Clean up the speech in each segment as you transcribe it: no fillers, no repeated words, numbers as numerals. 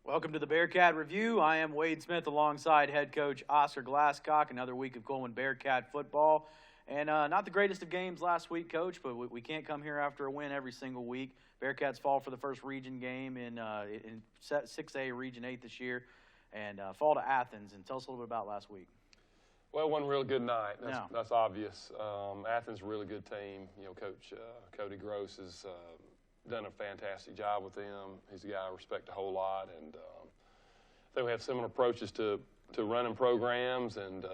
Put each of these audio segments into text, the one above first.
Welcome to the Bearcat Review. I am Wade Smith alongside head coach Oscar Glasscock. Another week of Coleman Bearcat football. And not the greatest of games last week, Coach, but we can't come here after a win every single week. Bearcats fall for the first region game in 6A Region 8 this year and fall to Athens. And tell us a little bit about last week. Well, one real good night. That's obvious. Athens, a really good team. You know, Coach Cody Gross has done a fantastic job with them. He's a guy I respect a whole lot, and I think we have similar approaches to running programs. And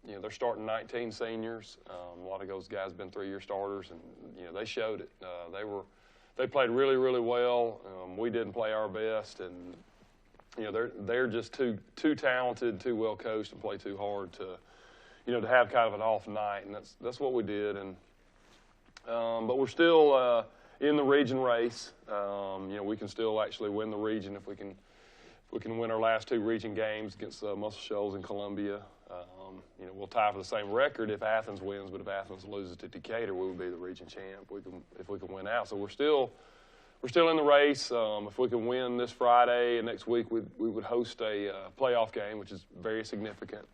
you know, they're starting 19 seniors. A lot of those guys have been 3-year starters, and you know, they showed it. They played really, really well. We didn't play our best, and you know, they're just too talented, too well coached, and play too hard to, you know, to have kind of an off night, and that's what we did. And but we're still in the region race. You know, we can still actually win the region if we can win our last 2 region games against Muscle Shoals and Columbia. You know, we'll tie for the same record if Athens wins, but if Athens loses to Decatur, we would be the region champ. If we can win out, so we're still in the race. If we can win this Friday and next week, we would host a playoff game, which is very significant.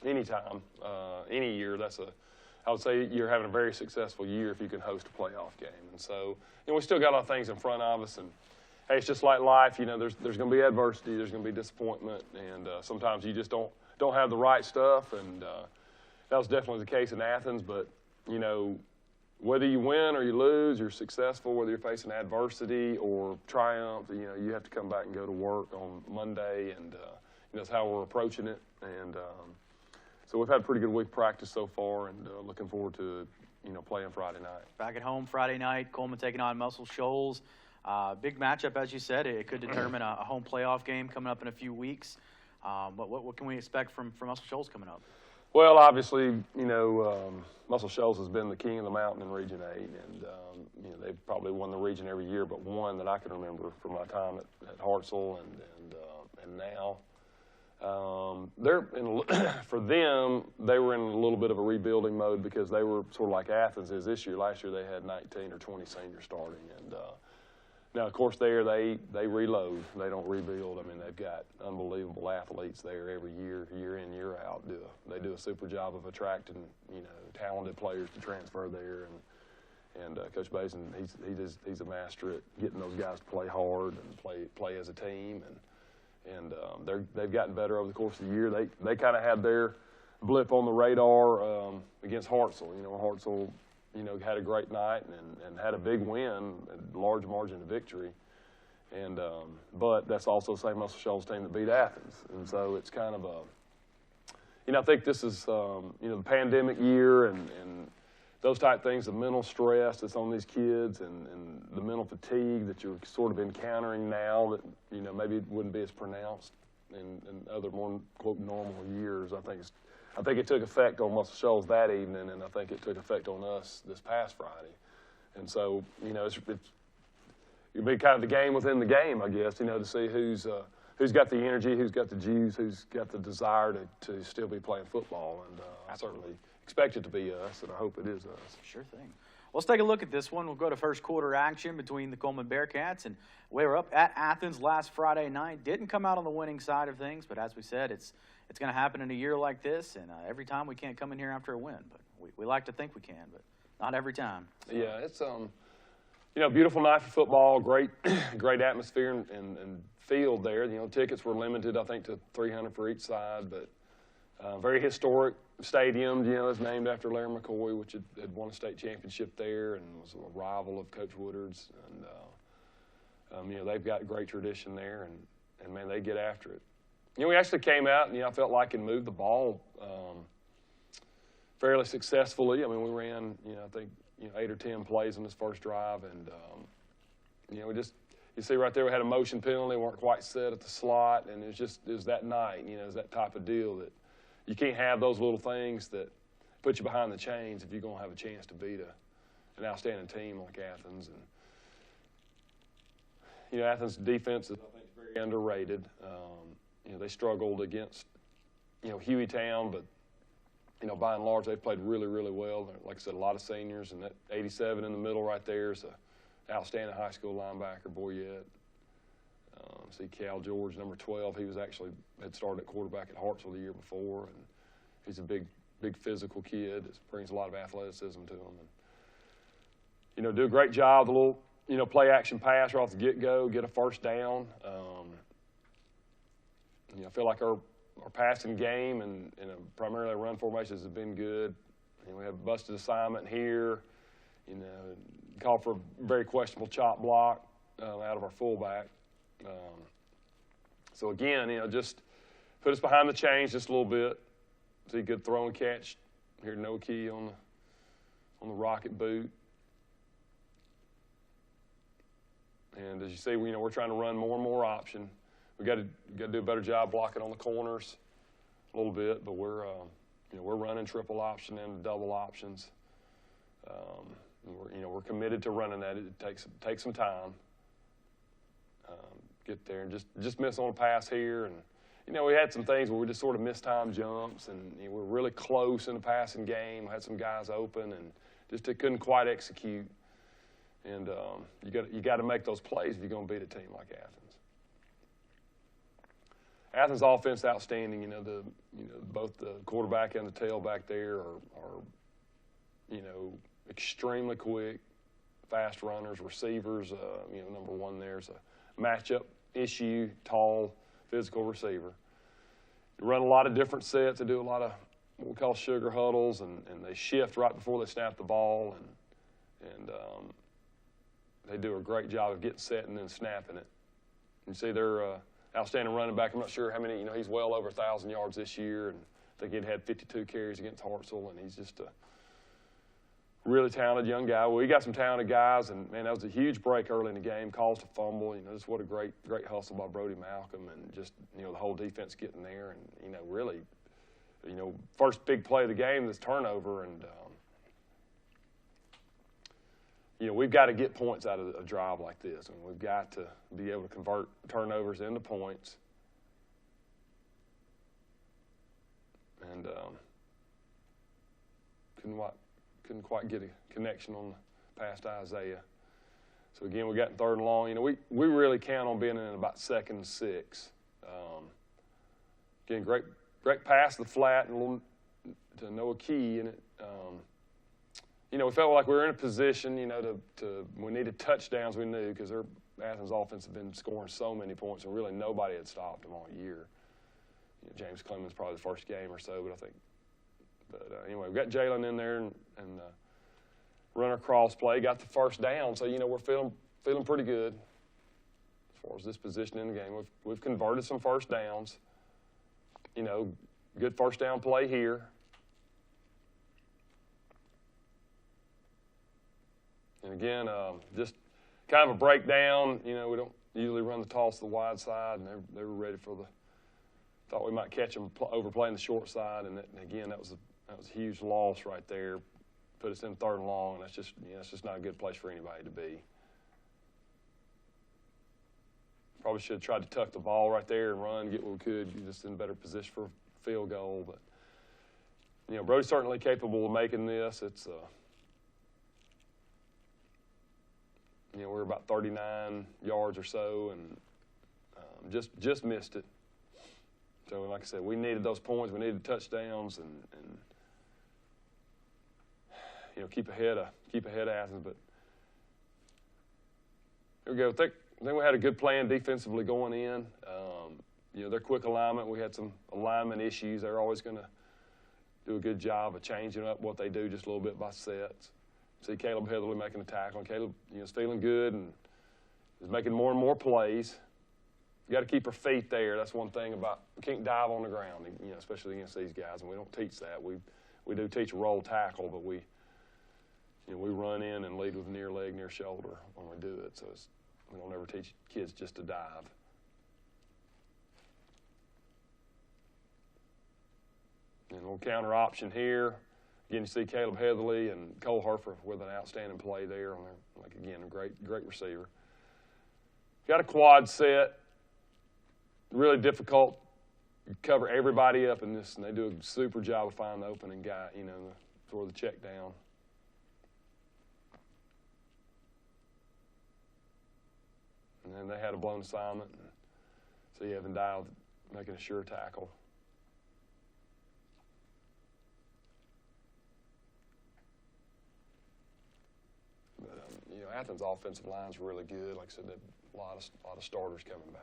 Anytime, any year, I would say you're having a very successful year if you can host a playoff game. And so, you know, we still got a lot of things in front of us, and hey, it's just like life. You know, there's going to be adversity, there's going to be disappointment, and sometimes you just don't have the right stuff. And that was definitely the case in Athens. But you know, whether you win or you lose, you're successful. Whether you're facing adversity or triumph, you know, you have to come back and go to work on Monday, and you know, that's how we're approaching it. And so we've had a pretty good week of practice so far, and looking forward to, you know, playing Friday night. Back at home Friday night, Coleman taking on Muscle Shoals. Big matchup, as you said. It could determine a home playoff game coming up in a few weeks. But what can we expect from Muscle Shoals coming up? Well, obviously, you know, Muscle Shoals has been the king of the mountain in Region 8, and you know, they've probably won the region every year but one that I can remember from my time at Hartselle and now. For them, they were in a little bit of a rebuilding mode because they were sort of like Athens is this year. Last year they had 19 or 20 seniors starting, and now of course they reload. They don't rebuild. I mean, they've got unbelievable athletes there every year, year in, year out. They do a super job of attracting, you know, talented players to transfer there, and Coach Basin, he's a master at getting those guys to play hard and play as a team, and they've gotten better over the course of the year. They kind of had their blip on the radar against Hartselle. You know, Hartselle, you know, had a great night and had a big win, a large margin of victory. And but that's also the same Muscle Shoals team that beat Athens. And so it's kind of you know, I think this is, you know, the pandemic year and those type things, the mental stress that's on these kids and the mental fatigue that you're sort of encountering now that, you know, maybe it wouldn't be as pronounced in other more, quote, normal years. I think it took effect on Muscle Shoals that evening, and I think it took effect on us this past Friday. And so, you know, it'd be kind of the game within the game, I guess, you know, to see who's got the energy, who's got the juice, who's got the desire to still be playing football. And I certainly expect it to be us, and I hope it is us. Sure thing. Well, let's take a look at this one. We'll go to first quarter action between the Coleman Bearcats, and we were up at Athens last Friday night. Didn't come out on the winning side of things, but as we said, it's going to happen in a year like this, and every time we can't come in here after a win. But we like to think we can, but not every time. So. Yeah, it's you know, beautiful night for football. Great atmosphere and field there. You know, tickets were limited, I think, to 300 for each side, but very historic stadium. You know, it's named after Larry McCoy, which had won a state championship there and was a rival of Coach Woodard's. And you know, they've got great tradition there, and man, they get after it. You know, we actually came out and, you know, I felt like and moved the ball fairly successfully. I mean, we ran, you know, I think, you know, 8 or 10 plays on this first drive, and you know, you see right there we had a motion penalty, weren't quite set at the slot, and it was that night, you know, it was that type of deal that you can't have those little things that put you behind the chains if you're going to have a chance to beat an outstanding team like Athens. And you know, Athens' defense is, I think, very underrated. You know, they struggled against, you know, Hueytown, but you know, by and large, they've played really, really well. Like I said, a lot of seniors, and that 87 in the middle right there is an outstanding high school linebacker, Boyette. See Cal George, number 12. He had started at quarterback at Hartsville the year before, and he's a big physical kid. It brings a lot of athleticism to him, and do a great job. The little play action pass right off the get-go, get a first down. I feel like our passing game and primarily our run formations has been good. We have busted assignment here. Call for a very questionable chop block out of our fullback. So again, just put us behind the chains just a little bit. See good throw and catch. Here, no key on the rocket boot. And as you see, we're trying to run more and more option. We got to do a better job blocking on the corners a little bit, but we're running triple option and double options. We're committed to running that. It takes some time. Get there and just miss on a pass here, and we had some things where we just sort of missed time jumps, and we were really close in the passing game. Had some guys open, and just couldn't quite execute. And you got to make those plays if you're going to beat a team like Athens. Athens offense outstanding. Both the quarterback and the tailback there are extremely quick, fast runners, receivers. Number one there's a matchup issue, tall, physical receiver. They run a lot of different sets. They do a lot of what we call sugar huddles, and they shift right before they snap the ball, and they do a great job of getting set and then snapping it. You see their outstanding running back. I'm not sure how many. He's well over 1,000 yards this year, and I think he'd had 52 carries against Hartsville, and he's just a really talented young guy. Well, we got some talented guys, and man, that was a huge break early in the game. Caused a fumble. Just what a great hustle by Brody Malcolm, and just the whole defense getting there, and really, first big play of the game, this turnover, and we've got to get points out of a drive like this, and we've got to be able to convert turnovers into points. And couldn't quite get a connection on the pass to Isaiah. So again, we got in 3rd and long. We really count on being in about 2nd and 6. Again, great pass to the flat and a little to Noah Key in it. We felt like we were in a position, we needed touchdowns. We knew because their Athens offense had been scoring so many points, and really nobody had stopped them all year. James Clemens probably the first game or so, but I think. But anyway, we got Jalen in there and run our cross play, got the first down. So we're feeling pretty good as far as this position in the game. We've converted some first downs. Good first down play here. And again, just kind of a breakdown. We don't usually run the toss to the wide side, and they were ready for thought we might catch them overplaying the short side, and again, that was a huge loss right there. Put us in 3rd and long, and that's just not a good place for anybody to be. Probably should have tried to tuck the ball right there and run, get what we could. You're just in a better position for a field goal, but Brody's certainly capable of making this. It's we're about 39 yards or so, and just missed it. So, like I said, we needed those points. We needed touchdowns, and keep ahead of Athens. But here we go. I think we had a good plan defensively going in. Their quick alignment. We had some alignment issues. They're always going to do a good job of changing up what they do just a little bit by sets. See Caleb Heatherly making a tackle, and Caleb is feeling good and is making more and more plays. You got to keep her feet there. That's one thing about we can't dive on the ground, especially against these guys, and we don't teach that. We do teach a roll tackle, but we run in and lead with near leg, near shoulder when we do it. So we don't ever teach kids just to dive. And we'll counter option here. Again, you see Caleb Heatherly and Cole Herfer with an outstanding play there. Again, a great receiver. Got a quad set. Really difficult. You cover everybody up in this, and they do a super job of finding the opening guy, for the check down. And then they had a blown assignment. So you have him dialed, making a sure tackle. But, Athens' offensive line's really good. Like I said, a lot of starters coming back.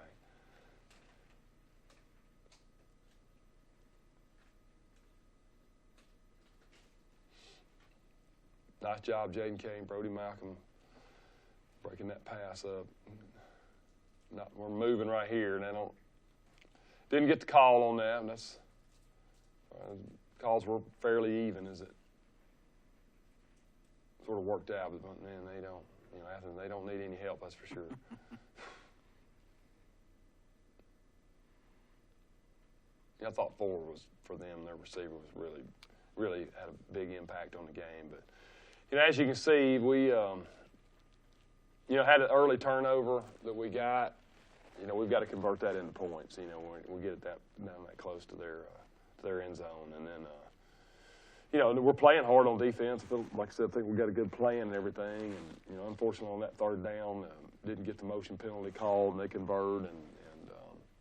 Nice job, Jaden Kane, Brody Malcolm, breaking that pass up. We're moving right here, and didn't get the call on that. And that's calls were fairly even as it sort of worked out. But man, they don't. Athens, they don't need any help. That's for sure. I thought Ford was, for them, their receiver was really had a big impact on the game. But as you can see, we had an early turnover that we got. We've got to convert that into points. When we get it down that close to their end zone, and then we're playing hard on defense. Like I said, I think we got a good plan and everything. And unfortunately on that third down, didn't get the motion penalty called, and they convert, and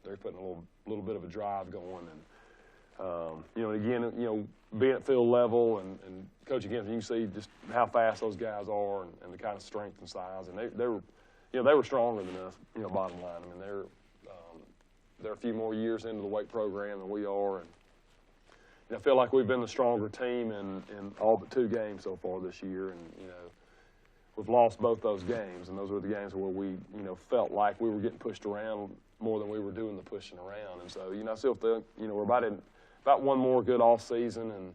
they're putting a little bit of a drive going. And again, being at field level and Coach, again, you can see just how fast those guys are and the kind of strength and size. And they were stronger than us, bottom line. I mean, they're a few more years into the weight program than we are. And I feel like we've been the stronger team in all but 2 games so far this year. And, we've lost both those games. And those were the games where we, felt like we were getting pushed around more than we were doing the pushing around. And so, I still think, we're about one more good off season and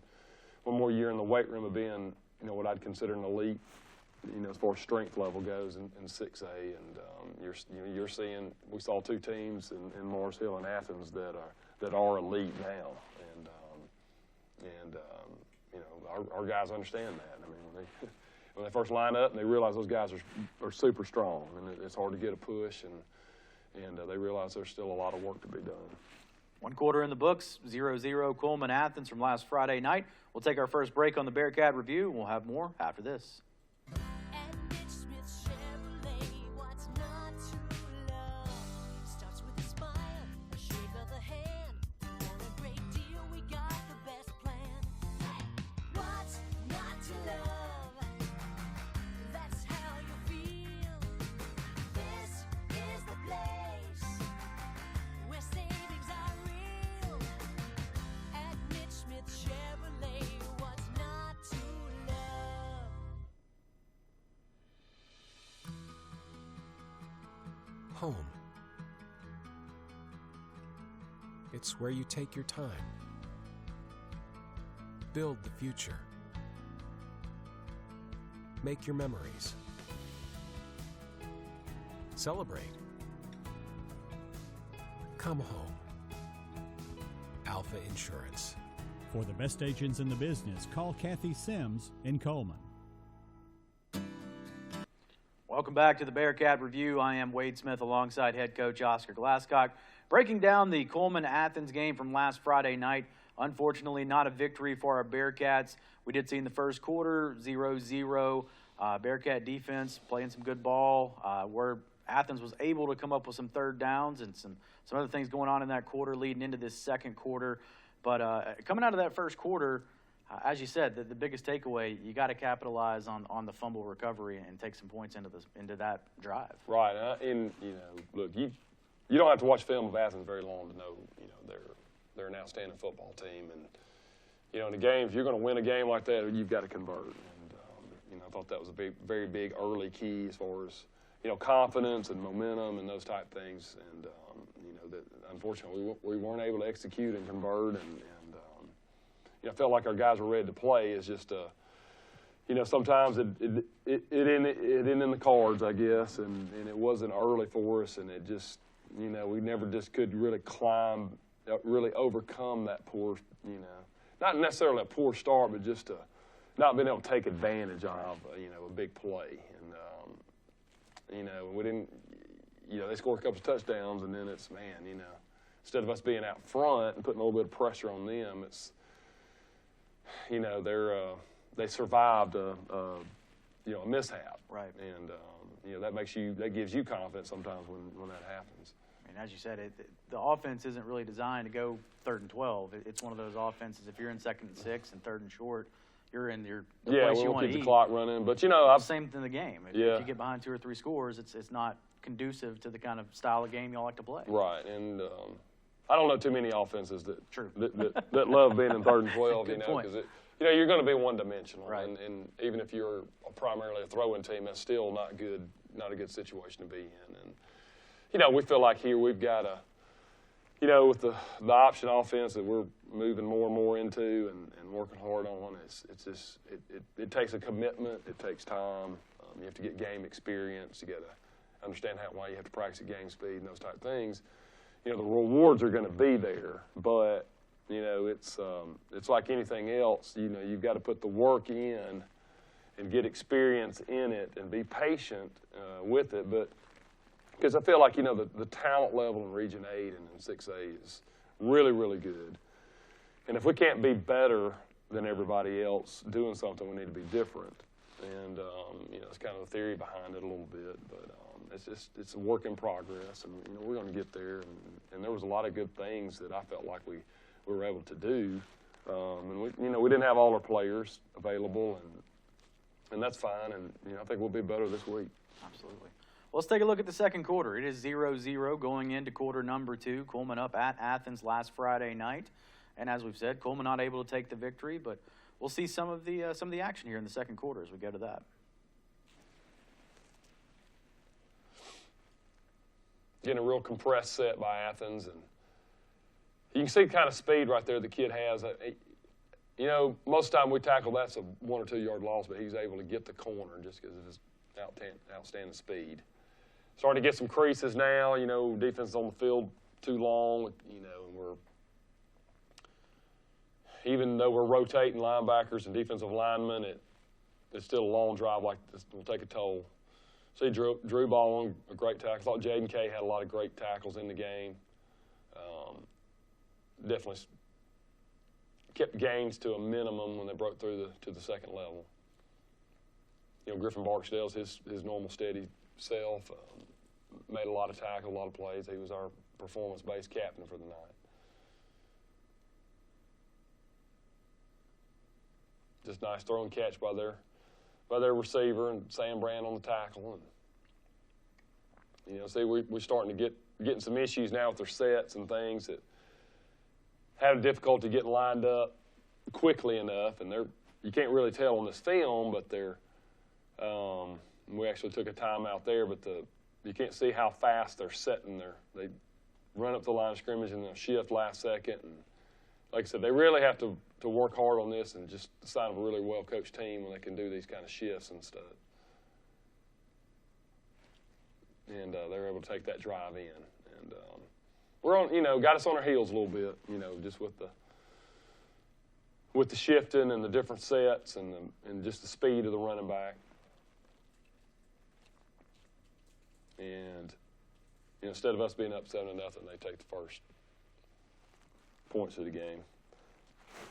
one more year in the weight room of being, what I'd consider an elite, as far as strength level goes in 6A. And you're seeing, we saw 2 teams in Morris Hill and Athens that are elite now. And our guys understand that. I mean, when they first line up and they realize those guys are super strong, and it's hard to get a push, and they realize there's still a lot of work to be done. 1 quarter in the books, 0-0 Coleman Athens from last Friday night. We'll take our first break on the Bearcat Review, and we'll have more after this. Home. It's where you take your time. Build the future. Make your memories. Celebrate. Come home. Alpha Insurance. For the best agents in the business, call Kathy Sims in Coleman. Welcome back to the Bearcat Review. I am Wade Smith alongside head coach Oscar Glasscock, breaking down the Coleman-Athens game from last Friday night. Unfortunately, not a victory for our Bearcats. We did see in the first quarter, 0-0. Bearcat defense playing some good ball, where Athens was able to come up with some third downs and some other things going on in that quarter leading into this second quarter. But coming out of that first quarter, as you said, the biggest takeaway, you got to capitalize on the fumble recovery and take some points into that drive. Right, and look, you don't have to watch film of Athens very long to know, they're an outstanding football team, and in the games, you're going to win a game like that, you've got to convert. And I thought that was a very big early key as far as confidence and momentum and those type things. And that unfortunately we weren't able to execute and convert, and I felt like our guys were ready to play. It's just, sometimes it isn't in the cards, I guess, and it wasn't early for us, and it just, we never just could really really overcome that poor, not necessarily a poor start, but just not being able to take advantage of, a big play. And, we didn't, they scored a couple of touchdowns, and then it's, instead of us being out front and putting a little bit of pressure on them, it's, they survived a mishap. Right. And, that gives you confidence sometimes when that happens. And as you said, the offense isn't really designed to go 3rd and 12. It's one of those offenses. If you're in 2nd and 6 and 3rd and short, you're in the place you we'll want to keep eat. the clock running. But Same thing in the game. If Yeah. you get behind 2 or 3 scores, it's not conducive to the kind of style of game y'all like to play. Right, and I don't know too many offenses True. that love being in 3rd and 12. Good point. Because you're going to be one-dimensional, Right. and even if you're primarily a throwing team, that's still not a good situation to be in. And we feel like here we've got with the option offense that we're moving more and more into and working hard on, it takes a commitment. It takes time. You have to get game experience. You got to understand why you have to practice at game speed and those type of things. The rewards are going to be there, but it's like anything else. You've got to put the work in and get experience in it and be patient with it. But because I feel like the talent level in Region 8 and in 6A is really, really good. And if we can't be better than everybody else doing something, we need to be different. And it's kind of the theory behind it a little bit, but it's a work in progress, and we're going to get there. And there was a lot of good things that I felt like we were able to do. And we didn't have all our players available, and that's fine. And I think we'll be better this week. Absolutely. Well, let's take a look at the second quarter. It is 0-0 going into quarter number 2. Coleman up at Athens last Friday night, and as we've said, Coleman not able to take the victory, but we'll see some of the action here in the second quarter as we go to that. Getting a real compressed set by Athens, and you can see the kind of speed right there the kid has. Most of the time we tackle that's a 1 or 2 yard loss, but he's able to get the corner just because of his outstanding speed. Starting to get some creases now. Defense is on the field too long. And even though we're rotating linebackers and defensive linemen, it's still a long drive like this will take a toll. See Drew Ball on a great tackle. I thought Jaden Kay had a lot of great tackles in the game. Definitely kept gains to a minimum when they broke through to the second level. Griffin Barksdale's his normal steady self. Made a lot of tackles, a lot of plays. He was our performance-based captain for the night. Just nice throw and catch by their receiver and Sam Brand on the tackle. And see, we're starting to getting some issues now with their sets and things that have difficulty getting lined up quickly enough. And you can't really tell on this film, but we actually took a timeout there, but you can't see how fast they're setting they run up the line of scrimmage and they'll shift last second. And like I said, they really have to work hard on this, and just the sign of a really well-coached team when they can do these kind of shifts and stuff. And they're able to take that drive in. And we're on, got us on our heels a little bit, just with the shifting and the different sets and just the speed of the running back. And instead of us being up 7-0, they take the first points of the game.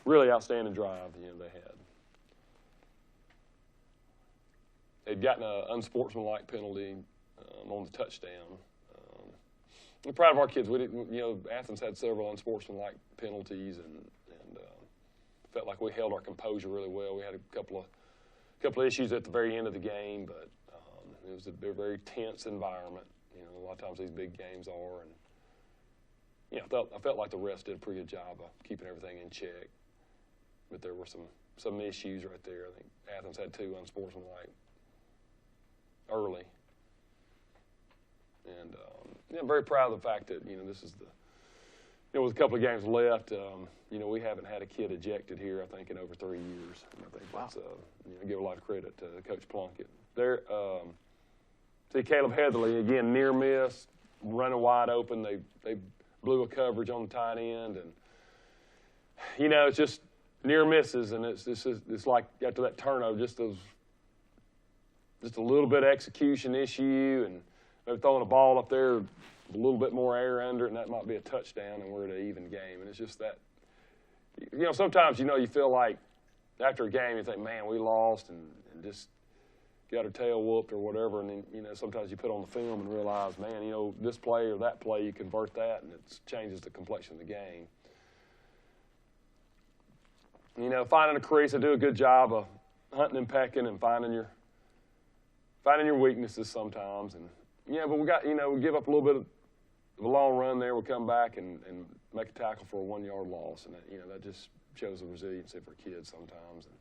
Really outstanding drive, they had. They'd gotten an unsportsmanlike penalty on the touchdown. I'm proud of our kids. We didn't, Athens had several unsportsmanlike penalties, and felt like we held our composure really well. We had a couple of issues at the very end of the game, but it was a very tense environment. A lot of times these big games are, and I felt like the refs did a pretty good job of keeping everything in check. But there were some issues right there. I think Athens had 2 unsportsmanlike early, and I'm very proud of the fact that this is with a couple of games left, we haven't had a kid ejected here, I think, in over 3 years. And I think that's I give a lot of credit to Coach Plunkett. See Caleb Heatherly again, near miss, running wide open. They blew a coverage on the tight end, and it's just near misses, and it's like after that turnover, just a little bit of execution issue, and they're throwing a ball up there, a little bit more air under it, and that might be a touchdown, and we're at an even game. And it's just that, sometimes you feel like after a game you think, man, we lost, and just got her tail whooped or whatever, and then, you know, sometimes you put on the film and realize, man, you know, this play or that play, you convert that, and it changes the complexion of the game. You know, finding a crease, I do a good job of hunting and pecking and finding your weaknesses sometimes. And yeah, but we give up a little bit of a long run there. We'll come back and make a tackle for a 1-yard loss, and that, you know, that just shows the resiliency for kids sometimes. And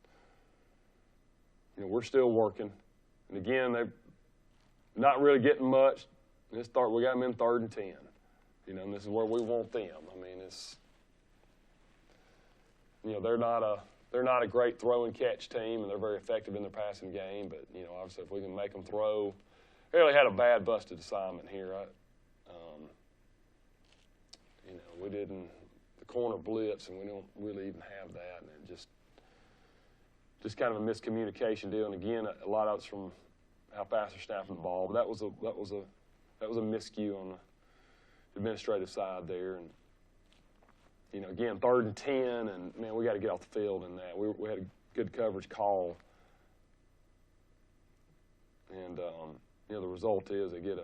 you know, we're still working. And again, they're not really getting much. We got them in 3rd and 10. You know, and this is where we want them. I mean, it's, you know, they're not a great throw and catch team, and they're very effective in their passing game. But you know, obviously, if we can make them throw, they really had a bad busted assignment here. You know, we didn't the corner blitz, and we don't really even have that, and it just kind of a miscommunication deal. And again, a lot of it's from how fast they're snapping the ball. But that was a miscue on the administrative side there. And you know, again, 3rd and 10, and man, we got to get off the field in that. We had a good coverage call, and you know, the result is they get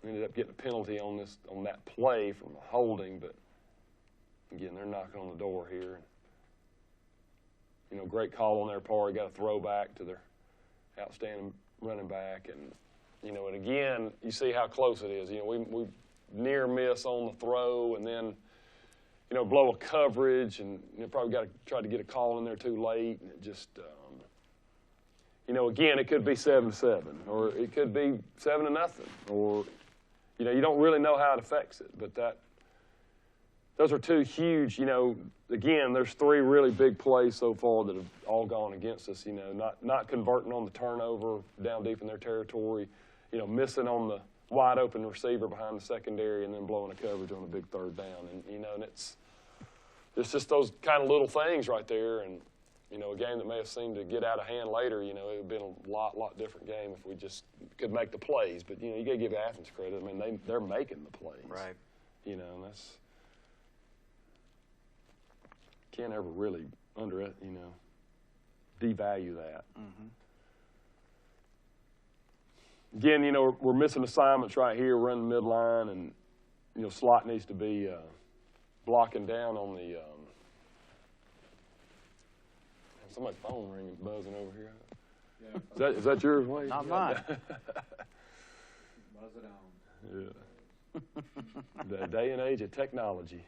ended up getting a penalty on that play from a holding. But again, they're knocking on the door here. You know, great call on their part. Got a throwback to their outstanding running back, and you know, and again, you see how close it is. You know, we near miss on the throw, and then you know, blow a coverage, and you know, probably got to try to get a call in there too late, and it just you know, again, it could be 7-7, or it could be 7-0, or you know, you don't really know how it affects it, but those are two huge, you know, again, there's 3 really big plays so far that have all gone against us, you know, not converting on the turnover down deep in their territory, you know, missing on the wide open receiver behind the secondary, and then blowing a coverage on a big 3rd down. And, you know, and it's just those kind of little things right there. And, you know, a game that may have seemed to get out of hand later, you know, it would have been a lot different game if we just could make the plays. But, you know, you got to give Athens credit. I mean, they're making the plays. Right. You know, and that's, can't ever really devalue that. Mm-hmm. Again, you know, we're missing assignments right here, running midline, and, you know, slot needs to be blocking down on the somebody's phone ringing, buzzing over here. Yeah. Is that yours, Wade? Not mine. Buzz it on. Yeah. The day and age of technology.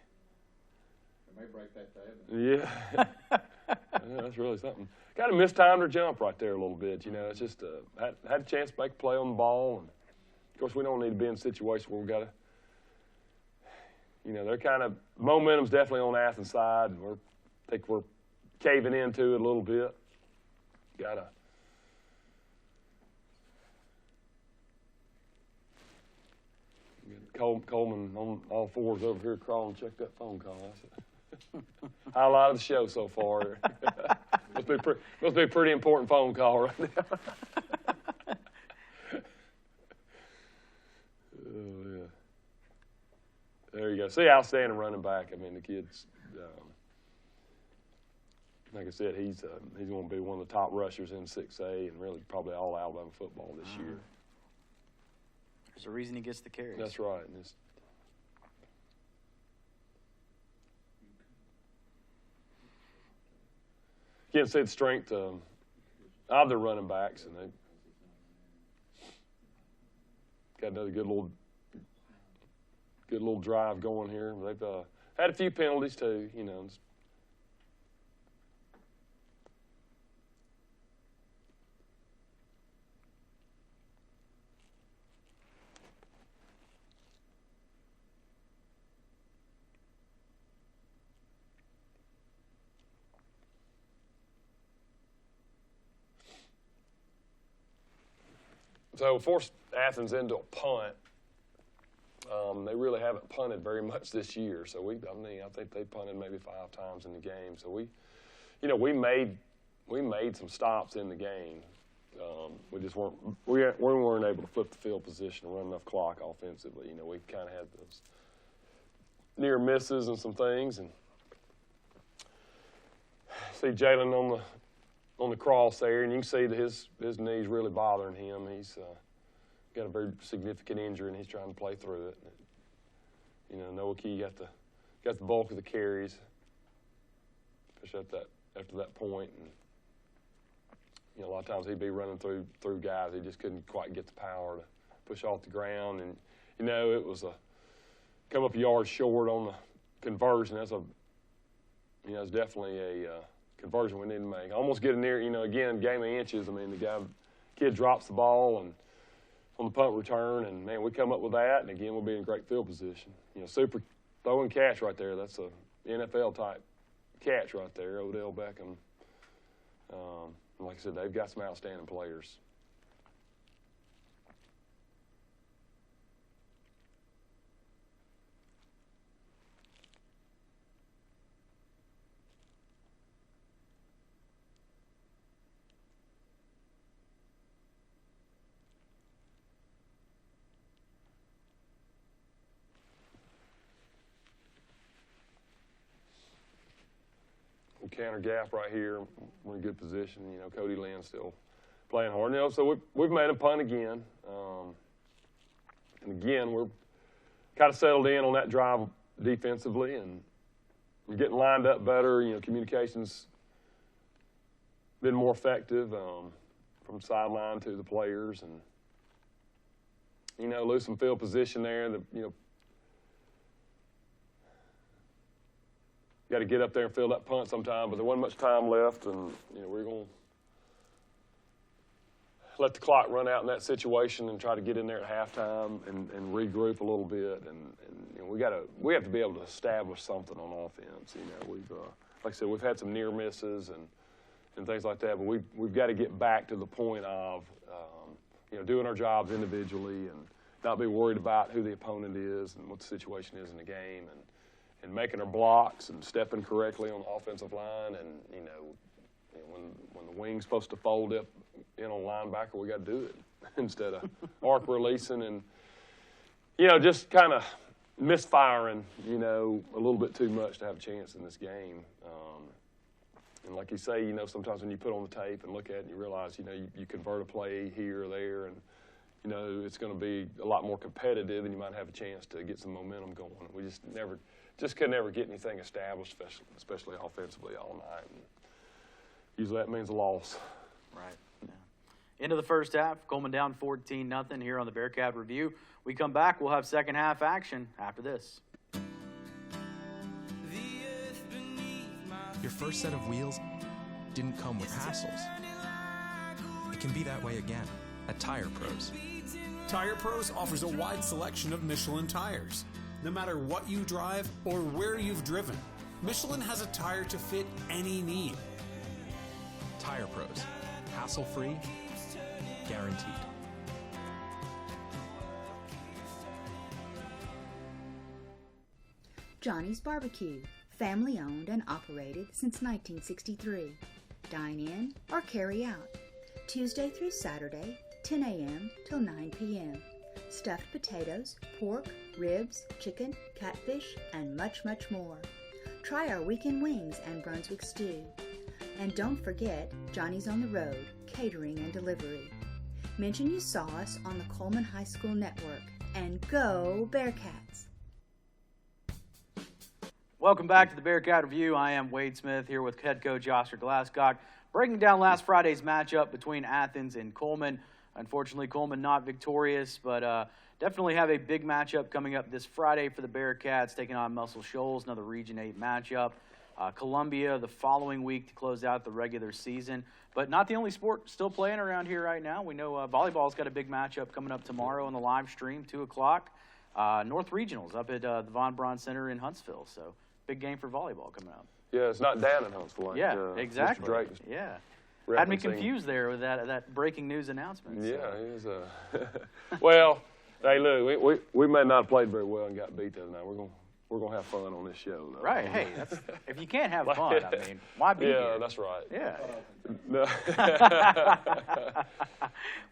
It may break that day. Yeah. Yeah, that's really something. Kind of mistimed her jump right there a little bit. You know, it's just had a chance to make a play on the ball. And, of course, we don't need to be in a situation where we've got to, you know, they're kind of, momentum's definitely on Athens' side, and I think we're caving into it a little bit. Got to. Coleman on all fours over here crawling, check that phone call. Highlight of the show so far. must be a pretty important phone call right now. Oh, yeah. There you go. See, outstanding running back. I mean, the kid's, like I said, he's going to be one of the top rushers in 6A and really probably all Alabama football this year. There's a reason he gets the carries. That's right. And again, see the strength of their running backs, and they got another good little drive going here. They've had a few penalties too, you know. So forced Athens into a punt. They really haven't punted very much this year. So I think they punted maybe 5 times in the game. So we made some stops in the game. We just weren't able to flip the field position and run enough clock offensively. You know, we kind of had those near misses and some things. And see Jalen on the cross there, and you can see that his knee's really bothering him. He's got a very significant injury, and he's trying to play through it. You know, Noah Key got the bulk of the carries, especially after that point. And, you know, a lot of times he'd be running through guys. He just couldn't quite get the power to push off the ground. And, you know, it was come up a yard short on the conversion. It's definitely a conversion we need to make. Almost getting near, you know, again, game of inches. I mean, kid drops the ball and on the punt return, and, man, we come up with that, and, again, we'll be in great field position. You know, super throw and catch right there. That's a NFL-type catch right there, Odell Beckham. Like I said, they've got some outstanding players. Counter gap right here. We're in good position. You know, Cody Lynn's still playing hard. You know, so we've made a punt again. And again, we're kind of settled in on that drive defensively, and we're getting lined up better. You know, communication's been more effective from sideline to the players, and, you know, lose some field position there. You know, got to get up there and fill that punt sometime, but there wasn't much time left, and, you know, we're going to let the clock run out in that situation and try to get in there at halftime and regroup a little bit, and you know, we have to be able to establish something on offense. You know, like I said, we've had some near misses and things like that, but we've got to get back to the point of you know, doing our jobs individually and not be worried about who the opponent is and what the situation is in the game, and making our blocks and stepping correctly on the offensive line. And, you know, when the wing's supposed to fold up in on linebacker, we got to do it instead of arc releasing and, you know, just kind of misfiring, you know, a little bit too much to have a chance in this game. And like you say, you know, sometimes when you put on the tape and look at it, you realize, you know, you convert a play here or there, and, you know, it's going to be a lot more competitive, and you might have a chance to get some momentum going. We just could never get anything established, especially offensively, all night. And usually that means a loss. Right. Yeah. Into the first half, Coleman down 14-0 here on the Bearcat Review. We come back, we'll have second half action after this. Your first set of wheels didn't come with hassles. It can be that way again at Tire Pros. Tire Pros offers a wide selection of Michelin tires. No matter what you drive or where you've driven, Michelin has a tire to fit any need. Tire Pros. Hassle-free, guaranteed. Johnny's Barbecue, family owned and operated since 1963. Dine in or carry out. Tuesday through Saturday, 10 a.m. till 9 p.m. Stuffed potatoes, pork, ribs, chicken, catfish, and much, much more. Try our weekend wings and Brunswick stew. And don't forget Johnny's on the Road, catering and delivery. Mention you saw us on the Coleman High School Network. And go Bearcats! Welcome back to the Bearcat Review. I am Wade Smith here with head coach Oscar Glasscock, breaking down last Friday's matchup between Athens and Coleman. Unfortunately, Coleman not victorious, but definitely have a big matchup coming up this Friday for the Bearcats, taking on Muscle Shoals, another Region 8 matchup. Columbia the following week to close out the regular season. But not the only sport still playing around here right now. We know volleyball's got a big matchup coming up tomorrow on the live stream, 2 o'clock. North Regionals up at the Von Braun Center in Huntsville. So big game for volleyball coming up. Yeah, it's not down in Huntsville. Like, yeah, exactly. Mr. Drake yeah. Had me confused there with that breaking news announcement. Yeah, so. it was well, hey, look, we may not have played very well and got beat the other night. We're gonna have fun on this show, though. Right. Hey, if you can't have fun, I mean, why be here? Yeah, that's right. Yeah. No.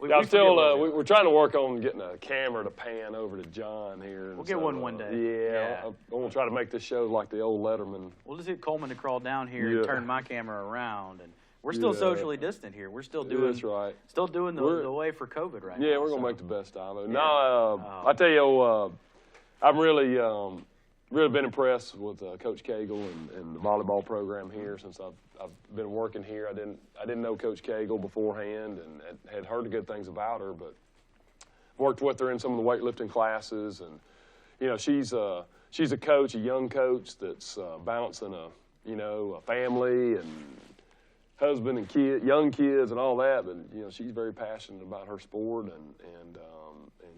We're trying to work on getting a camera to pan over to John here. We'll get one day. Yeah. I'm gonna try to make this show like the old Letterman. We'll just get Coleman to crawl down here and turn my camera around, and We're still socially distant here. We're still doing. That's right. Still doing the way for COVID right now. Yeah, we're gonna make the best out of it. No, I tell you, I've really been impressed with Coach Cagle and the volleyball program here since I've been working here. I didn't know Coach Cagle beforehand and had heard good things about her, but worked with her in some of the weightlifting classes, and you know she's a coach, a young coach that's balancing a family and husband and young kids and all that, but you know she's very passionate about her sport and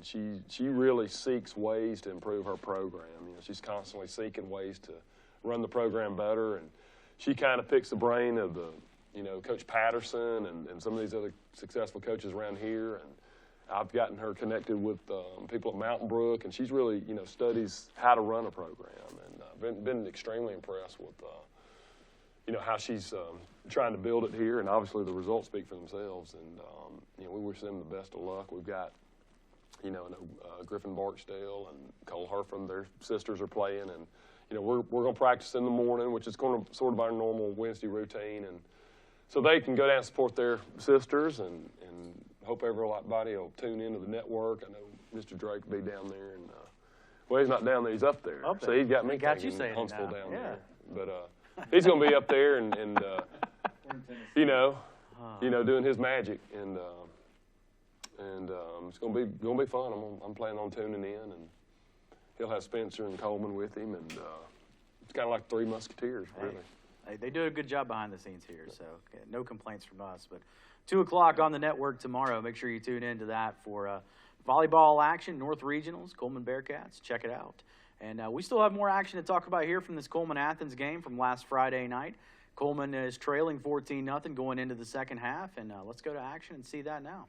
she really seeks ways to improve her program. You know, she's constantly seeking ways to run the program better, and she kind of picks the brain of Coach Patterson and some of these other successful coaches around here, and I've gotten her connected with people at Mountain Brook, and she's really studies how to run a program, and I've been extremely impressed with how she's trying to build it here, and obviously the results speak for themselves, and we wish them the best of luck. We've got Griffin Barksdale and Cole Herford, their sisters are playing, and we're going to practice in the morning, which is going to sort of our normal Wednesday routine, and so they can go down and support their sisters, and hope everybody will tune into the network. I know Mr. Drake will be down there, and well, he's not down there, he's up there. So he's got me thinking Huntsville down there, but he's going to be up there and doing his magic, and it's going to be fun. I'm planning on tuning in, and he'll have Spencer and Coleman with him, and it's kind of like Three Musketeers, really. They do a good job behind the scenes here, so no complaints from us. But 2 o'clock on the network tomorrow. Make sure you tune into that for volleyball action, North Regionals, Coleman Bearcats. Check it out. And we still have more action to talk about here from this Coleman-Athens game from last Friday night. Coleman is trailing 14-0 going into the second half, and let's go to action and see that now.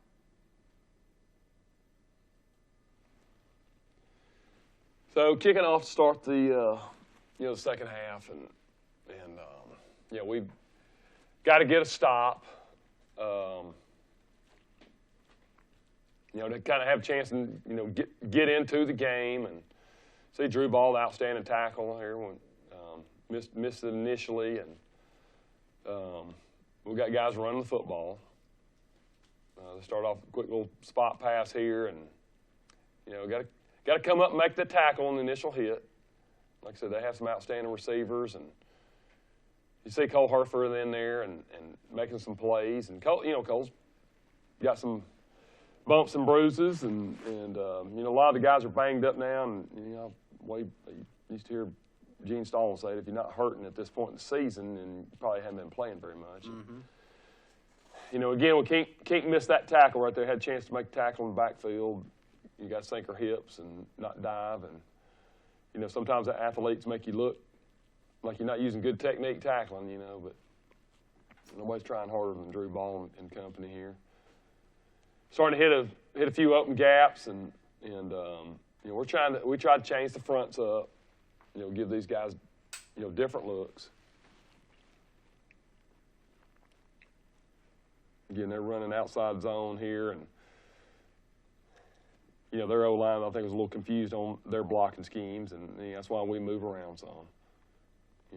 So kicking off to start the second half, and we've got to get a stop. To kind of have a chance and get into the game, and see Drew Ball, outstanding tackle here, when missed it initially, and we've got guys running the football. They start off a quick little spot pass here, and got to come up and make the tackle on the initial hit. Like I said, they have some outstanding receivers, and you see Cole Herford in there and making some plays. And Cole's got some bumps and bruises, and a lot of the guys are banged up now. And you used to hear Gene Stallman say, if you're not hurting at this point in the season, then you probably haven't been playing very much. Mm-hmm. Again, we can't miss that tackle right there. Had a chance to make the tackle in the backfield. You got to sink her hips and not dive, and sometimes the athletes make you look like you're not using good technique tackling, but nobody's trying harder than Drew Ball and company here. Starting to hit a few open gaps, and we try to change the fronts up, give these guys different looks. Again, they're running outside zone here, and their O-line, I think, was a little confused on their blocking schemes, and that's why we move around some.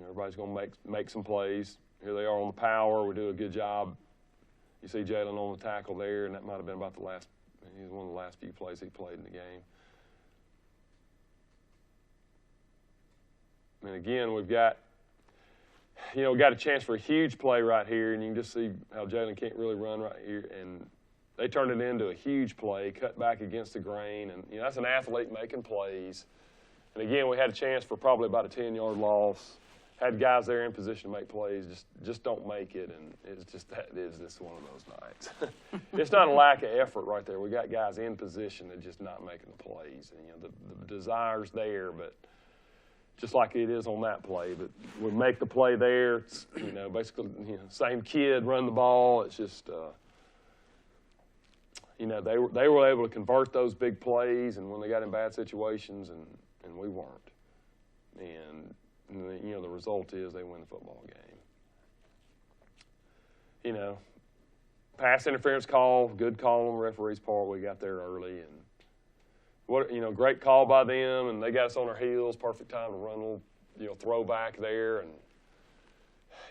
Everybody's going to make some plays. Here they are on the power. We do a good job. You see Jalen on the tackle there, and that might have been about one of the last few plays he played in the game. And again, we've got a chance for a huge play right here, and you can just see how Jalen can't really run right here, and they turned it into a huge play, cut back against the grain, and that's an athlete making plays. And again, we had a chance for probably about a 10-yard loss. Had guys there in position to make plays, just don't make it, and it's just one of those nights. It's not a lack of effort right there. We got guys in position that just not making the plays, and the desire's there, but just like it is on that play. But we make the play there. It's basically same kid run the ball. It's just. They were able to convert those big plays, and when they got in bad situations, and we weren't. And the result is they win the football game. Pass interference call, good call on the referee's part. We got there early, and great call by them, and they got us on our heels. Perfect time to run a little, throw back there,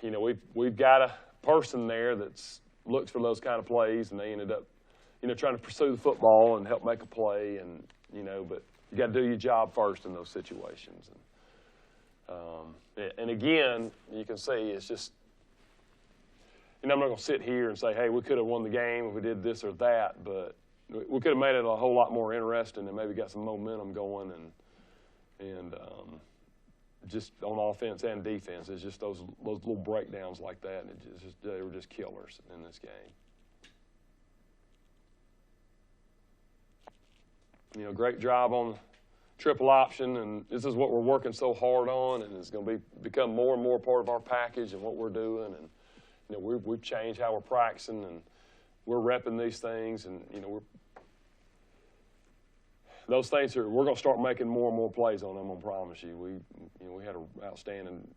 and we've got to person there that's looks for those kind of plays, and they ended up, trying to pursue the football and help make a play, and but you got to do your job first in those situations. And again, you can see it's just, I'm not going to sit here and say, hey, we could have won the game if we did this or that, but we could have made it a whole lot more interesting and maybe got some momentum going, and just on offense and defense, it's just those little breakdowns like that, and they were just killers in this game. Great job on the triple option, and this is what we're working so hard on, and it's going to become more and more part of our package and what we're doing. And we've changed how we're practicing, and we're repping these things, and those things we're going to start making more and more plays on them. I promise you. We had an outstanding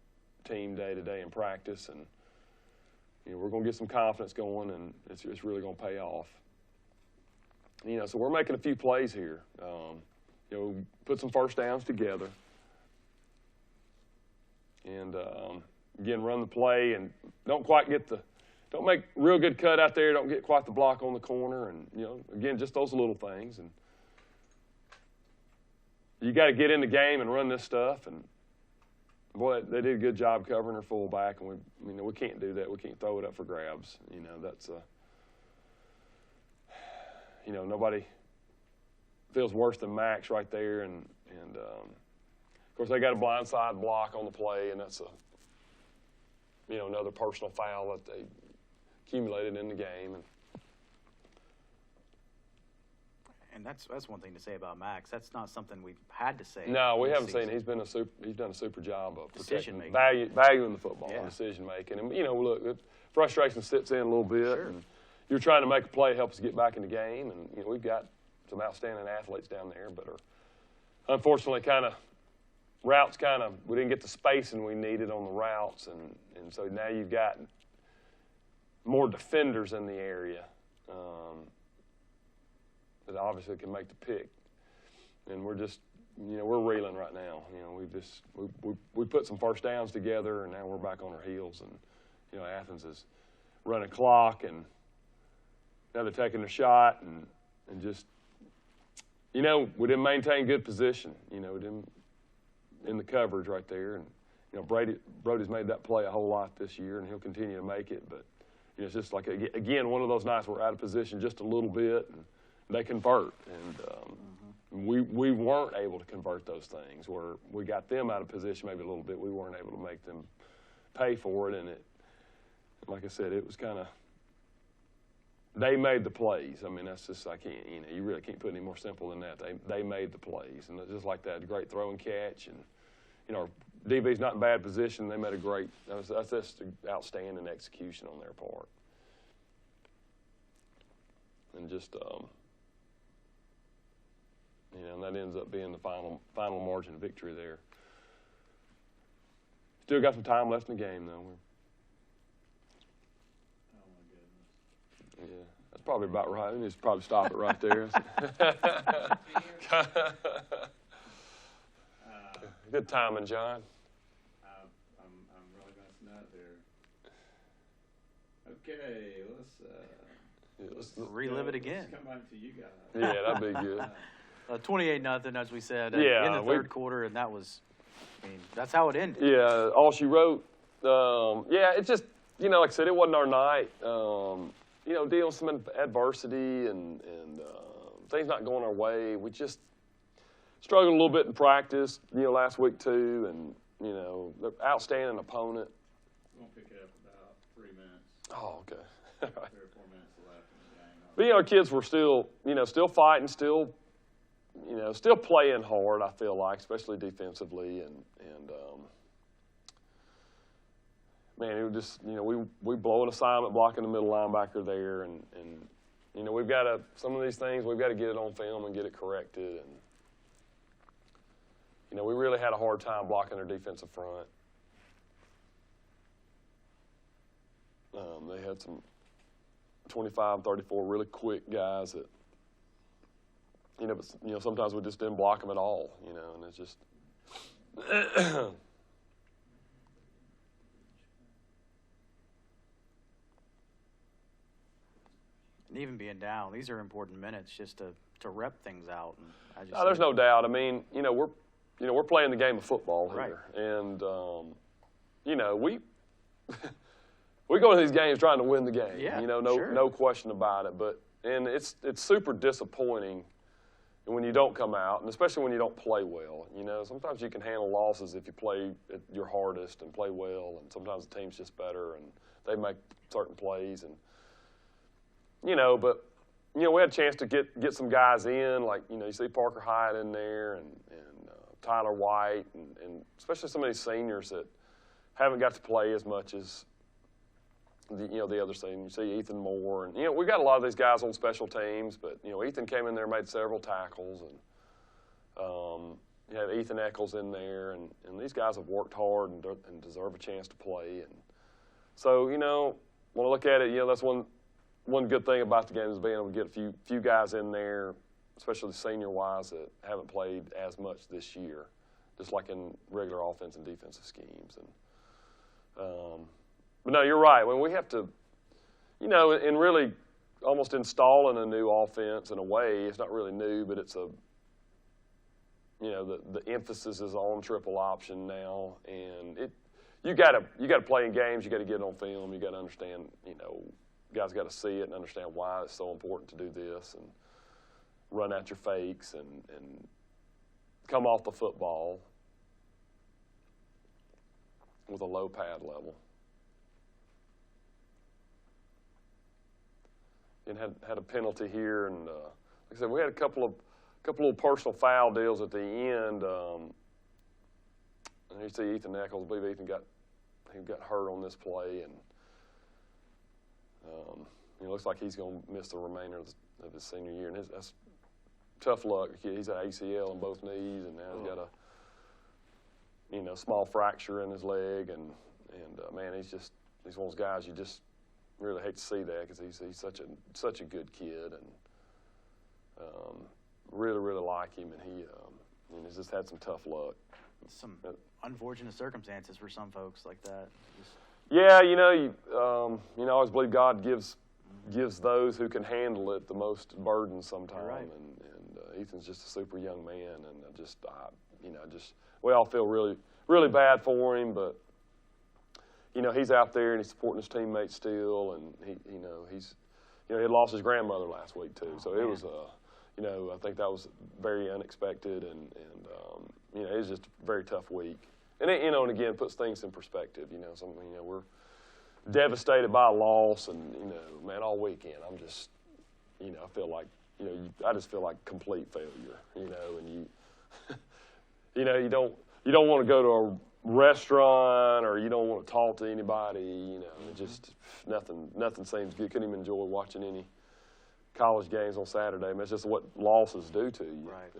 team day to day in practice, and we're going to get some confidence going, and it's really going to pay off. So we're making a few plays here. Put some first downs together, and again, run the play, and don't make real good cut out there. Don't get quite the block on the corner, and again, just those little things. And you got to get in the game and run this stuff. And boy, they did a good job covering their fullback, and we can't do that. We can't throw it up for grabs. That's nobody feels worse than Max right there, and of course they got a blindside block on the play, and that's another personal foul that they accumulated in the game. And that's one thing to say about Max. That's not something we've had to say. No, we haven't seen it. He's done a super job of protecting decision-making. Value in the football, yeah. Decision making, and look, frustration sits in a little bit. Sure. And you're trying to make a play, help us get back in the game, and we've got some outstanding athletes down there, but are unfortunately we didn't get the spacing we needed on the routes, and so now you've got more defenders in the area that obviously can make the pick, and we're just we're reeling right now. We put some first downs together, and now we're back on our heels, and Athens is running clock, and now they're taking a shot, and just we didn't maintain good position. We didn't in the coverage right there, and Brody's made that play a whole lot this year, and he'll continue to make it. But it's just like again one of those nights we're out of position just a little bit, and they convert, and we weren't able to convert those things where we got them out of position maybe a little bit. We weren't able to make them pay for it, and like I said, it was kind of. They made the plays. That's just I can't. You really can't put any more simple than that. They made the plays, and just like that, great throw and catch, and our DB's not in bad position. They made a great. That's just outstanding execution on their part, and just and that ends up being the final margin of victory there. Still got some time left in the game though. Yeah, that's probably about right. We need to probably stop it right there. Good timing, John. I'm really going to snap there. Okay, let's relive it again. Let's come back to you guys. Yeah, that'd be good. 28-0, as we said, in Yeah, the third quarter, and that was, that's how it ended. Yeah, all she wrote. Yeah, it's just, like I said, it wasn't our night. Dealing with some adversity and things not going our way. We just struggled a little bit in practice, last week too, and the outstanding opponent. We'll pick it up about 3 minutes. Oh, okay. 3 or 4 minutes left in the game. But our kids were still, still fighting, still playing hard. I feel like, especially defensively, and man, it was just, we blow an assignment blocking the middle linebacker there, and we've got to, some of these things, we've got to get it on film and get it corrected, and we really had a hard time blocking their defensive front. They had some 25, 34 really quick guys that, but sometimes we just didn't block them at all, and it's just And even being down, these are important minutes just to rep things out. And I just there's no doubt. I mean, we're playing the game of football here, right. and we go to these games trying to win the game. Yeah, no question about it. And it's super disappointing when you don't come out, and especially when you don't play well. Sometimes you can handle losses if you play at your hardest and play well, and sometimes the team's just better and they make certain plays. And but we had a chance to get some guys in, like you see Parker Hyatt in there and Tyler White, and especially some of these seniors that haven't got to play as much as the other seniors. You see Ethan Moore, and we got a lot of these guys on special teams, but Ethan came in there and made several tackles, and you have Ethan Eccles in there, and these guys have worked hard and deserve a chance to play. And so when I look at it, that's one good thing about the game is being able to get a few guys in there, especially senior-wise, that haven't played as much this year, just like in regular offense and defensive schemes. And but no, you're right. When we have to, in really almost installing a new offense in a way, it's not really new, but it's the emphasis is on triple option now, and you got to play in games. You got to get it on film. You got to understand. Guys got to see it and understand why it's so important to do this and run out your fakes and come off the football with a low pad level. And had a penalty here, and like I said, we had a couple of little personal foul deals at the end. And you see Ethan Eccles. I believe Ethan got hurt on this play, and it looks like he's going to miss the remainder of his senior year. And that's tough luck. He's had ACL in both knees, and now he's got a small fracture in his leg, and man, he's one of those guys you just really hate to see that, because he's such a good kid, and really like him, and he's just had some tough luck. Some unfortunate circumstances for some folks like that. Yeah, I always believe God gives those who can handle it the most burden sometimes, right. and Ethan's just a super young man, and we all feel really, really bad for him, but he's out there and he's supporting his teammates still, and he had lost his grandmother last week too, so it was I think that was very unexpected, and it was just a very tough week, and and again puts things in perspective. We're devastated by a loss, and man, all weekend I'm just I feel like I just feel like complete failure, and you don't want to go to a restaurant, or you don't want to talk to anybody, it just nothing seems good. Couldn't even enjoy watching any college games on Saturday. I mean, it's just what losses do to you. Right.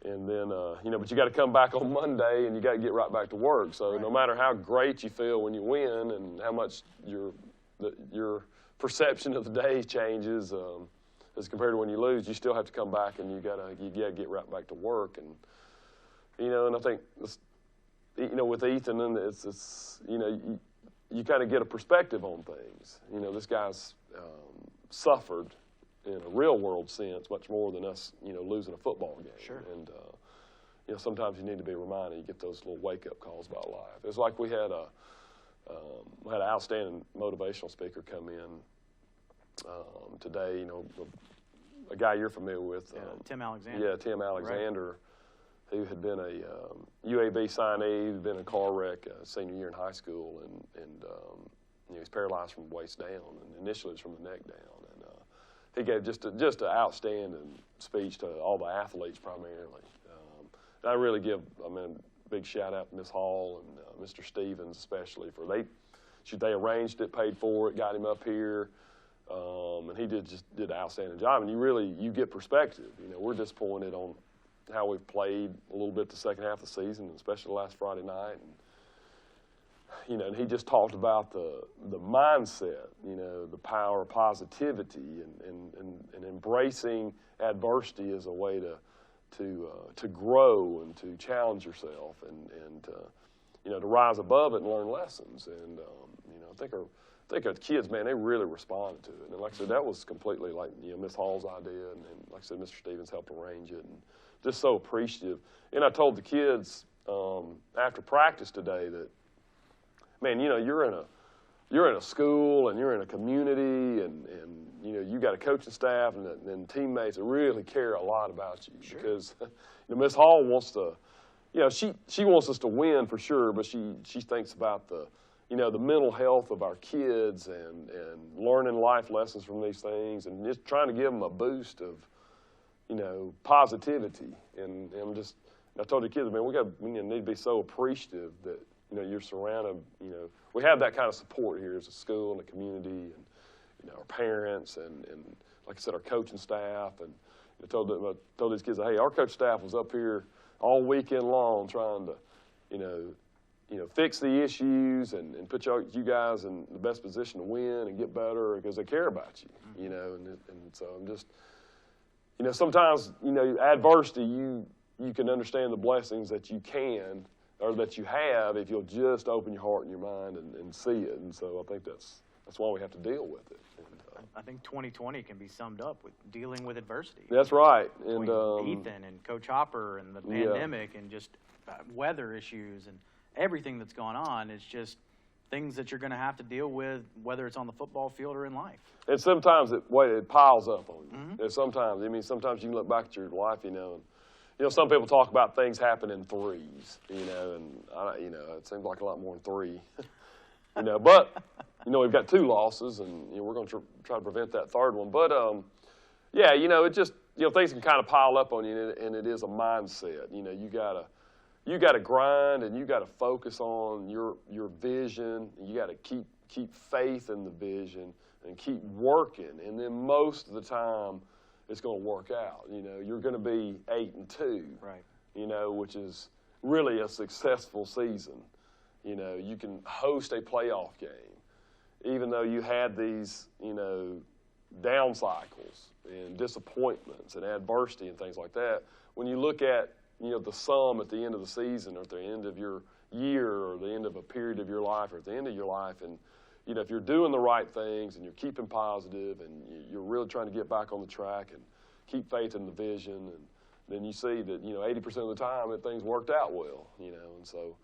And then but you got to come back on Monday, and you got to get right back to work. So right. No matter how great you feel when you win, and how much your perception of the day changes as compared to when you lose, you still have to come back, and you gotta get right back to work. And and I think with Ethan, and it's you kind of get a perspective on things. This guy's suffered in a real world sense much more than us, losing a football game. Sure. And sometimes you need to be reminded. You get those little wake up calls about life. It's like we had an outstanding motivational speaker come in today. A guy you're familiar with. Tim Alexander. Yeah, Tim Alexander. Right. Who had been a UAB signee, who'd been in a car wreck senior year in high school, and he's paralyzed from the waist down, and initially it was from the neck down. And he gave just an outstanding speech to all the athletes primarily. And I really give a big shout out to Ms. Hall and Mr. Stevens especially for they arranged it, paid for it, got him up here, and he did an outstanding job. And you get perspective. We're disappointed on how we've played a little bit the second half of the season, especially last Friday night. And he just talked about the mindset, the power of positivity, and embracing adversity as a way to grow and to challenge yourself, and to rise above it and learn lessons. And I think think the kids, man, they really responded to it. And like I said, that was completely like, Miss Hall's idea. And like I said, Mr. Stevens helped arrange it. And just so appreciative. And I told the kids after practice today that, man, you're in a school and you're in a community and you got a coaching staff and teammates that really care a lot about you. Sure. Because Miss Hall wants to, she wants us to win for sure, but she thinks about the mental health of our kids and learning life lessons from these things and just trying to give them a boost of, positivity. And I told the kids, man, we need to be so appreciative that, you're surrounded, we have that kind of support here as a school and a community and, our parents and like I said, our coaching staff. And I told these kids, hey, our coach staff was up here all weekend long trying to, fix the issues and put you guys in the best position to win and get better because they care about you, and so I'm just, sometimes, adversity, you can understand the blessings that you can or that you have if you'll just open your heart and your mind and see it. And so I think that's why we have to deal with it. And, I think 2020 can be summed up with dealing with adversity. That's right. And Ethan and Coach Hopper and the pandemic and just weather issues and everything that's gone on. It's just things that you're going to have to deal with, whether it's on the football field or in life. And sometimes it piles up on you. Mm-hmm. And sometimes you can look back at your life, and some people talk about things happen in threes, and it seems like a lot more than three, but we've got 2 losses, and we're going to try to prevent that third one. But it just things can kind of pile up on you, and it is a mindset. You gotta grind, and you gotta focus on your vision. And you gotta keep faith in the vision and keep working, and then most of the time it's going to work out. You're going to be 8-2, right? Which is really a successful season. You can host a playoff game, even though you had these, down cycles and disappointments and adversity and things like that. When you look at, the sum at the end of the season or at the end of your year or the end of a period of your life or at the end of your life, and if you're doing the right things and you're keeping positive and you're really trying to get back on the track and keep faith in the vision, and then you see that 80% of the time that things worked out well, and so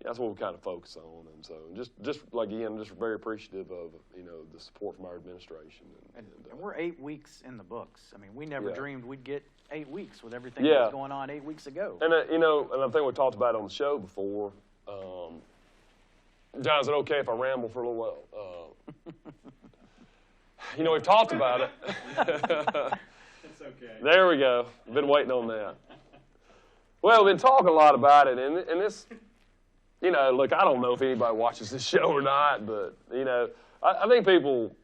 that's what we kind of focus on. And so just very appreciative of the support from our administration. And we're 8 weeks in the books. I mean, we never dreamed we'd get 8 weeks with everything that was going on 8 weeks ago. And and I think we talked about it on the show before. John, is it okay if I ramble for a little while? We've talked about it. It's okay. There we go. Been waiting on that. Well, we've been talking a lot about it, and this, look, I don't know if anybody watches this show or not, but, I think people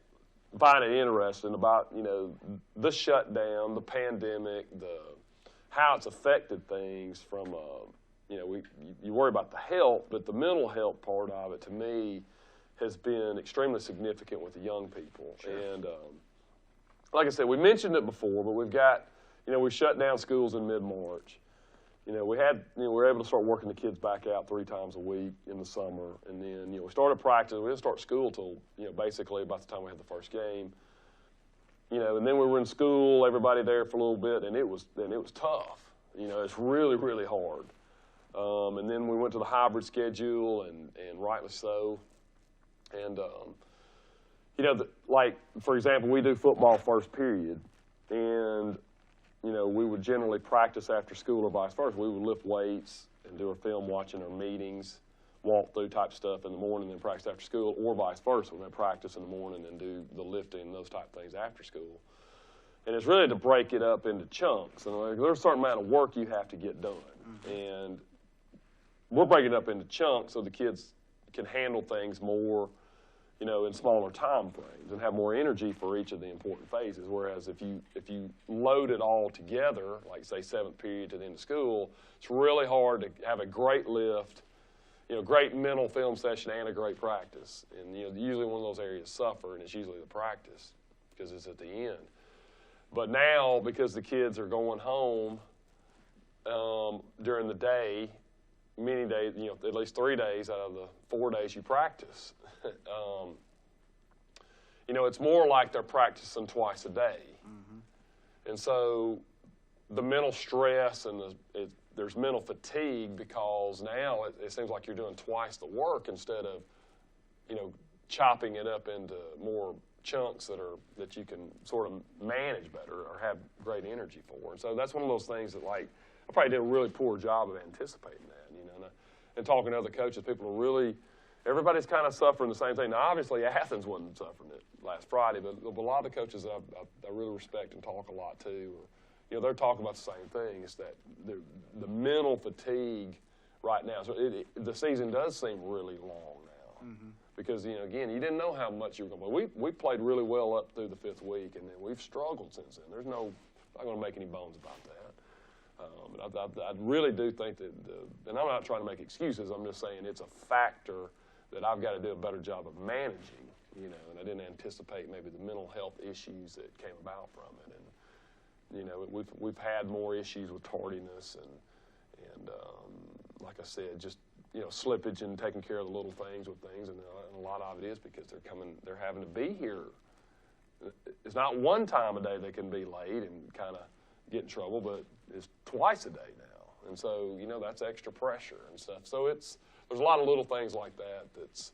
find it interesting about, the shutdown, the pandemic, how it's affected things from, you worry about the health, but the mental health part of it, to me, has been extremely significant with the young people. Sure. And like I said, we mentioned it before, but we've got, we shut down schools in mid-March. We were able to start working the kids back out 3 times a week in the summer, and then, we started practice. We didn't start school till, basically about the time we had the first game. And then we were in school, everybody there for a little bit, and it was tough. It's really, really hard. And then we went to the hybrid schedule, and rightly so. And, like, for example, we do football first period, and, we would generally practice after school or vice versa. We would lift weights and do our film watching or meetings, walk through type stuff in the morning, then practice after school, or vice versa. We would practice in the morning and do the lifting and those type things after school. And it's really to break it up into chunks. And there's a certain amount of work you have to get done. Mm-hmm. And we're breaking it up into chunks so the kids can handle things more, in smaller time frames and have more energy for each of the important phases. Whereas if you load it all together, like say 7th period to the end of school, it's really hard to have a great lift, great mental film session and a great practice. And usually one of those areas suffer, and it's usually the practice because it's at the end. But now, because the kids are going home during the day, many days, at least 3 days out of the 4 days you practice. you know, it's more like they're practicing twice a day. And so the mental stress and there's mental fatigue because now it seems like you're doing twice the work instead of, you know, chopping it up into more chunks that you can sort of manage better or have great energy for. And so that's one of those things that, like, I probably did a really poor job of anticipating that, you know. And talking to other coaches, people are really, everybody's kind of suffering the same thing. Now, obviously, Athens wasn't suffering it last Friday, but a lot of the coaches that I really respect and talk a lot to, you know, they're talking about the same thing. It's that the mental fatigue right now. So the season does seem really long now. Because, you know, again, you didn't know how much you were going to play. We played really well up through the 5th week, and then we've struggled since then. There's not going to make any bones about that. I really do think that, and I'm not trying to make excuses, I'm just saying it's a factor that I've got to do a better job of managing, you know, and I didn't anticipate maybe the mental health issues that came about from it. And, you know, we've had more issues with tardiness and like I said, just, you know, slippage and taking care of the little things with things, and a lot of it is because they're having to be here. It's not one time a day they can be late and kind of get in trouble, but it's twice a day now. And so, you know, that's extra pressure and stuff. So there's a lot of little things like that that's,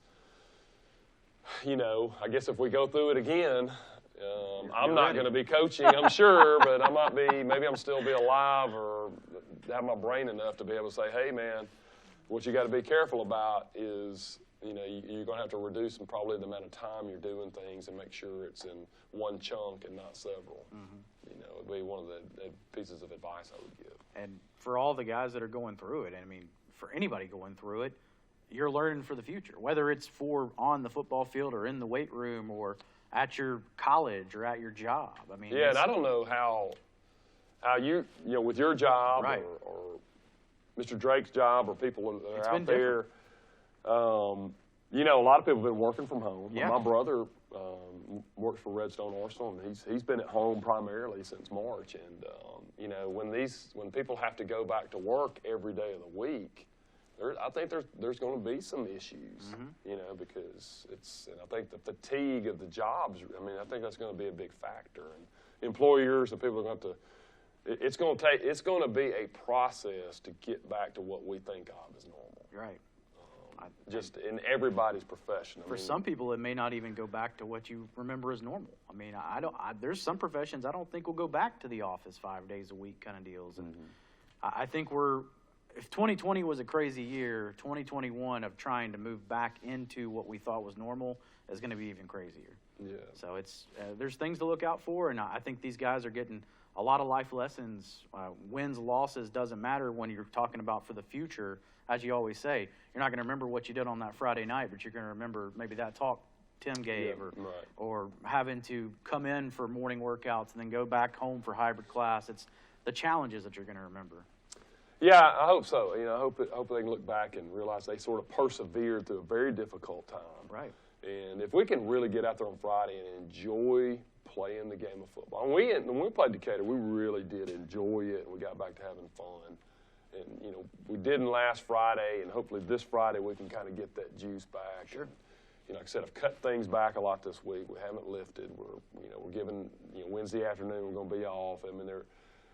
you know, I guess if we go through it again, I'm not going to be coaching, I'm sure, but maybe I'm still be alive or have my brain enough to be able to say, hey, man, what you got to be careful about is, you know, you're going to have to reduce probably the amount of time you're doing things and make sure it's in one chunk and not several. You know, it would be one of the pieces of advice I would give. And for all the guys that are going through it, I mean, for anybody going through it, you're learning for the future, whether it's for on the football field or in the weight room or at your college or at your job. I mean, yeah, and I don't know how you know, with your job right. or Mr. Drake's job or people that are out there, you know, a lot of people have been working from home. Yeah. My brother works for Redstone Arsenal, and he's been at home primarily since March. And you know, when people have to go back to work every day of the week, I think there's going to be some issues, you know, because and I think the fatigue of the jobs. I mean, I think that's going to be a big factor. And employers and people are going to have to. It's going to be a process to get back to what we think of as normal. Right. Just in everybody's profession. For some people, it may not even go back to what you remember as normal. I mean, there's some professions I don't think will go back to the office 5 days a week kind of deals. And I think if 2020 was a crazy year, 2021 of trying to move back into what we thought was normal is going to be even crazier. Yeah. So there's things to look out for, and I think these guys are getting a lot of life lessons. Wins, losses doesn't matter when you're talking about for the future. As you always say, you're not going to remember what you did on that Friday night, but you're going to remember maybe that talk Tim gave, or having to come in for morning workouts and then go back home for hybrid class. It's the challenges that you're going to remember. Yeah, I hope so. You know, I hope they can look back and realize they sort of persevered through a very difficult time. Right. And if we can really get out there on Friday and enjoy playing the game of football. When we played Decatur, we really did enjoy it, and we got back to having fun. And, you know, we didn't last Friday, and hopefully this Friday we can kind of get that juice back. Sure. And, you know, like I said, I've cut things back a lot this week. We haven't lifted. We're giving, you know, Wednesday afternoon we're going to be off. I mean, they're,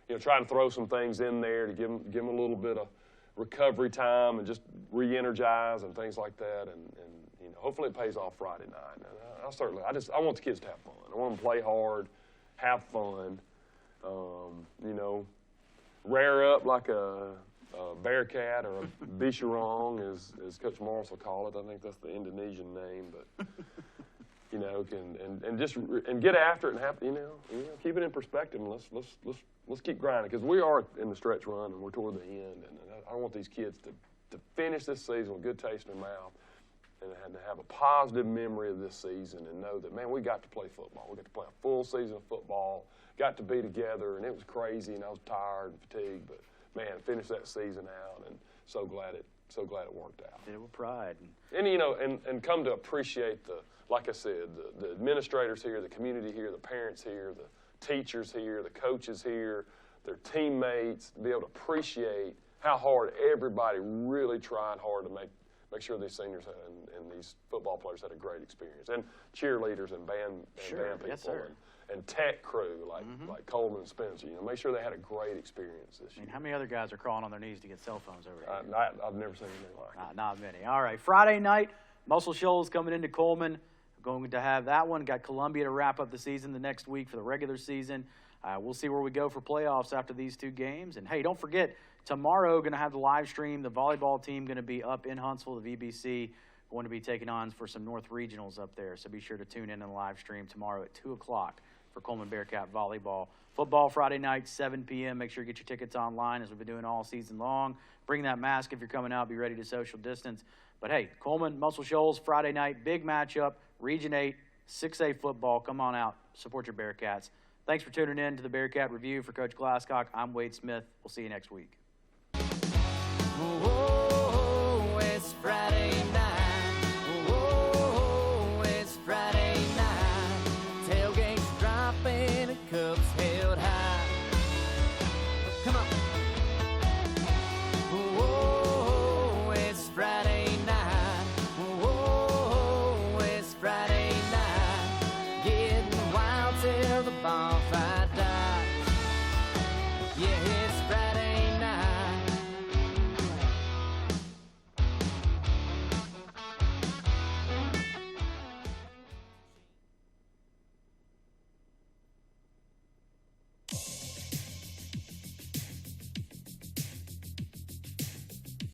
you know, trying to throw some things in there to give them a little bit of recovery time and just re-energize and things like that. And you know, hopefully it pays off Friday night. And I want the kids to have fun. I want them to play hard, have fun, you know, rear up like a Bearcat or a Bisharong, as Coach Morris will call it. I think that's the Indonesian name, but you know, and get after it and have, you know, keep it in perspective, and let's keep grinding, because we are in the stretch run and we're toward the end, and I want these kids to finish this season with a good taste in their mouth and to have a positive memory of this season and know that, man, we got to play football. We got to play a full season of football, got to be together, and it was crazy, and I was tired and fatigued, but man, finish that season out, and so glad it worked out. Did it with pride. And you know, and come to appreciate like I said, the administrators here, the community here, the parents here, the teachers here, the coaches here, their teammates, to be able to appreciate how hard everybody really tried hard to make sure these seniors and these football players had a great experience, and cheerleaders and band people Yes, sir. and tech crew like Coleman and Spencer. Make sure they had a great experience this year. How many other guys are crawling on their knees to get cell phones over here? I've never seen anything like it. Not many. All right, Friday night, Muscle Shoals coming into Coleman. Going to have that one. Got Columbia to wrap up the season the next week for the regular season. We'll see where we go for playoffs after these two games. And, hey, don't forget, tomorrow going to have the live stream. The volleyball team going to be up in Huntsville, the VBC, going to be taking on for some North Regionals up there. So be sure to tune in on the live stream tomorrow at 2 o'clock for Coleman Bearcat volleyball. Football Friday night, 7 p.m. Make sure you get your tickets online as we've been doing all season long. Bring that mask if you're coming out. Be ready to social distance. But, hey, Coleman, Muscle Shoals, Friday night, big matchup, Region 8, 6A football. Come on out. Support your Bearcats. Thanks for tuning in to the Bearcat Review. For Coach Glasscock, I'm Wade Smith. We'll see you next week. Oh, it's Friday night.